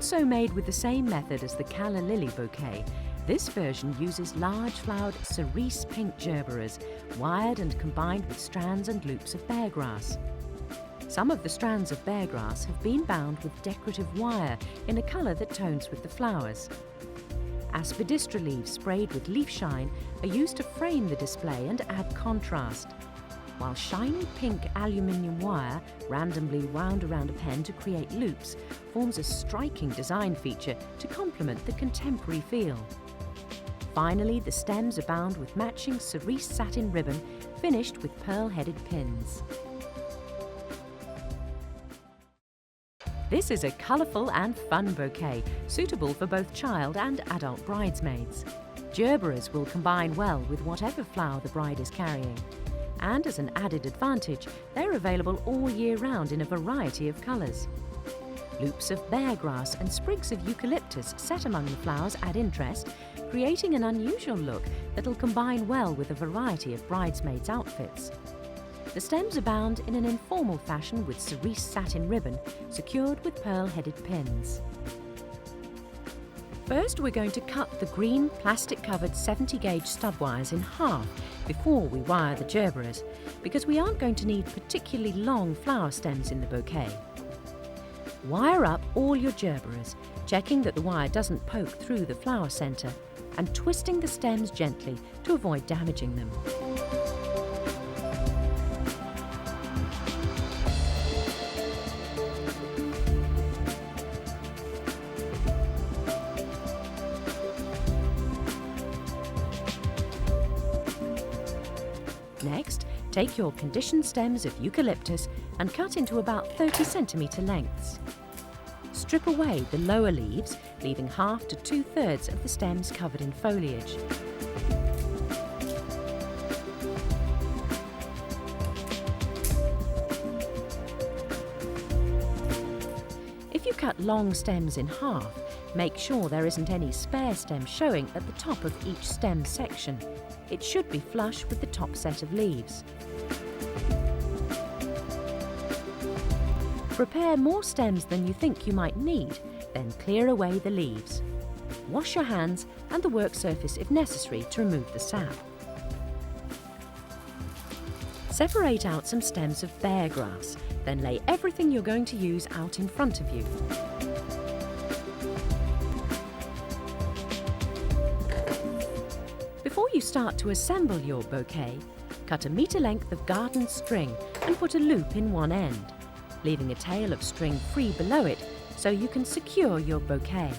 Also made with the same method as the calla lily bouquet, this version uses large flowered cerise pink gerberas, wired and combined with strands and loops of beargrass. Some of the strands of beargrass have been bound with decorative wire in a colour that tones with the flowers. Aspidistra leaves sprayed with leaf shine are used to frame the display and add contrast, while shiny pink aluminium wire, randomly wound around a pen to create loops, forms a striking design feature to complement the contemporary feel. Finally, the stems are bound with matching cerise satin ribbon finished with pearl-headed pins. This is a colourful and fun bouquet, suitable for both child and adult bridesmaids. Gerberas will combine well with whatever flower the bride is carrying. And as an added advantage, they're available all year round in a variety of colours. Loops of beargrass and sprigs of eucalyptus set among the flowers add interest, creating an unusual look that'll combine well with a variety of bridesmaids' outfits. The stems are bound in an informal fashion with cerise satin ribbon, secured with pearl-headed pins. First, we're going to cut the green plastic-covered 70-gauge stub wires in half before we wire the gerberas, because we aren't going to need particularly long flower stems in the bouquet. Wire up all your gerberas, checking that the wire doesn't poke through the flower centre, and twisting the stems gently to avoid damaging them. Next, take your conditioned stems of eucalyptus and cut into about 30cm lengths. Strip away the lower leaves, leaving half to 2/3 of the stems covered in foliage. If you cut long stems in half, make sure there isn't any spare stem showing at the top of each stem section. It should be flush with the top set of leaves. Prepare more stems than you think you might need, then clear away the leaves. Wash your hands and the work surface if necessary to remove the sap. Separate out some stems of beargrass, then lay everything you're going to use out in front of you. Before you start to assemble your bouquet, cut a metre length of garden string and put a loop in one end, leaving a tail of string free below it so you can secure your bouquet.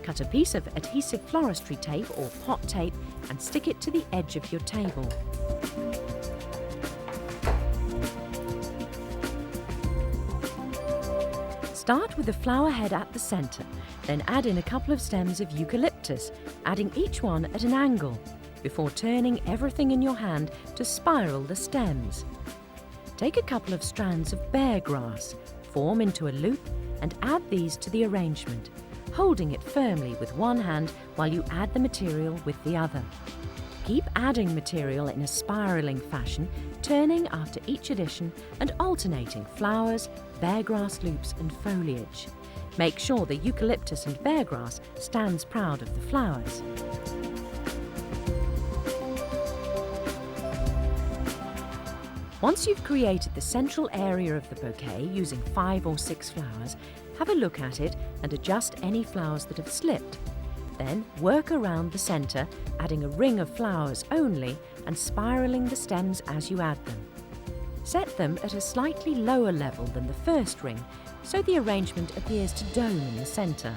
Cut a piece of adhesive floristry tape or pot tape and stick it to the edge of your table. Start with the flower head at the centre, then add in a couple of stems of eucalyptus, adding each one at an angle, before turning everything in your hand to spiral the stems. Take a couple of strands of beargrass, form into a loop and add these to the arrangement, holding it firmly with one hand while you add the material with the other. Keep adding material in a spiralling fashion, turning after each addition and alternating flowers, beargrass loops and foliage. Make sure the eucalyptus and beargrass stands proud of the flowers. Once you've created the central area of the bouquet using 5 or 6 flowers, have a look at it and adjust any flowers that have slipped. Then work around the centre, adding a ring of flowers only and spiralling the stems as you add them. Set them at a slightly lower level than the first ring, so the arrangement appears to dome in the centre.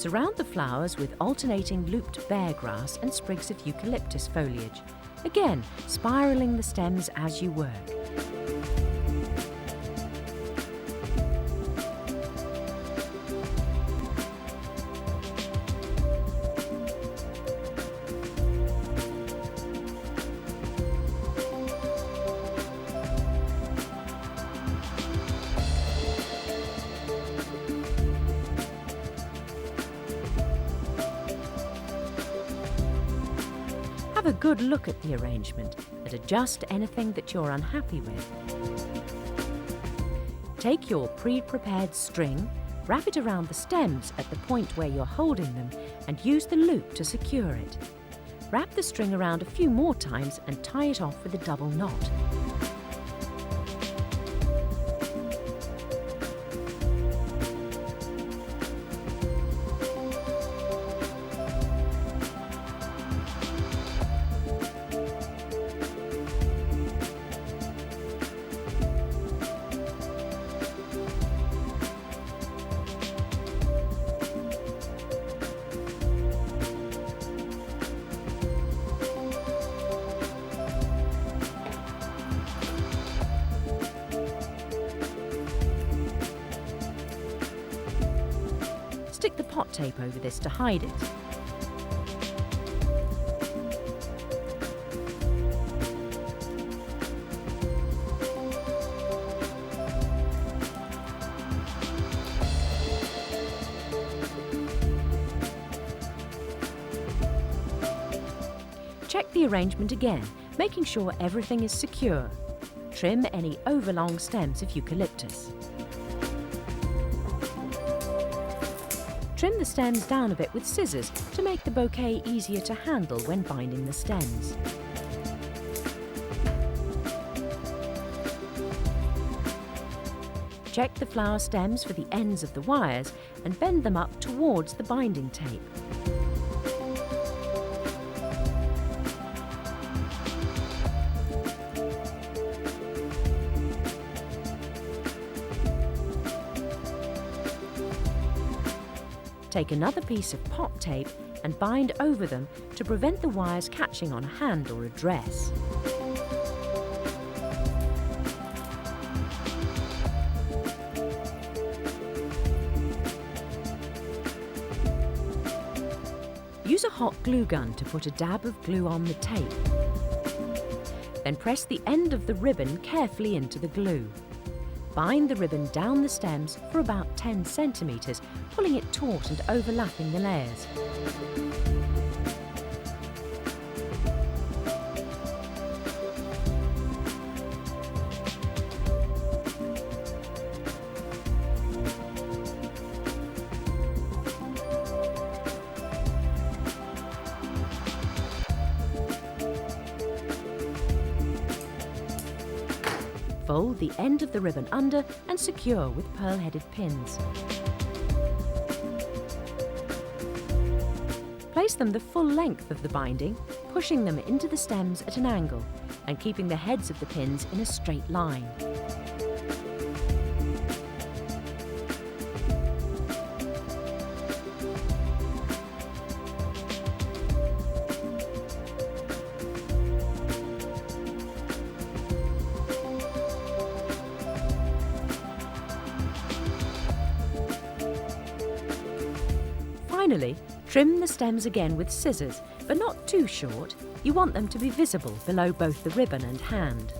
Surround the flowers with alternating looped bear grass and sprigs of eucalyptus foliage, again spiralling the stems as you work. Have a good look at the arrangement and adjust anything that you're unhappy with. Take your pre-prepared string, wrap it around the stems at the point where you're holding them and use the loop to secure it. Wrap the string around a few more times and tie it off with a double knot. Stick the pot tape over this to hide it. Check the arrangement again, making sure everything is secure. Trim any overlong stems of eucalyptus. Trim the stems down a bit with scissors to make the bouquet easier to handle when binding the stems. Check the flower stems for the ends of the wires and bend them up towards the binding tape. Take another piece of pot tape and bind over them to prevent the wires catching on a hand or a dress. Use a hot glue gun to put a dab of glue on the tape. Then press the end of the ribbon carefully into the glue. Bind the ribbon down the stems for about 10 centimetres, pulling it taut and overlapping the layers. Fold the end of the ribbon under and secure with pearl-headed pins. Place them the full length of the binding, pushing them into the stems at an angle and keeping the heads of the pins in a straight line. Finally, trim the stems again with scissors, but not too short. You want them to be visible below both the ribbon and hand.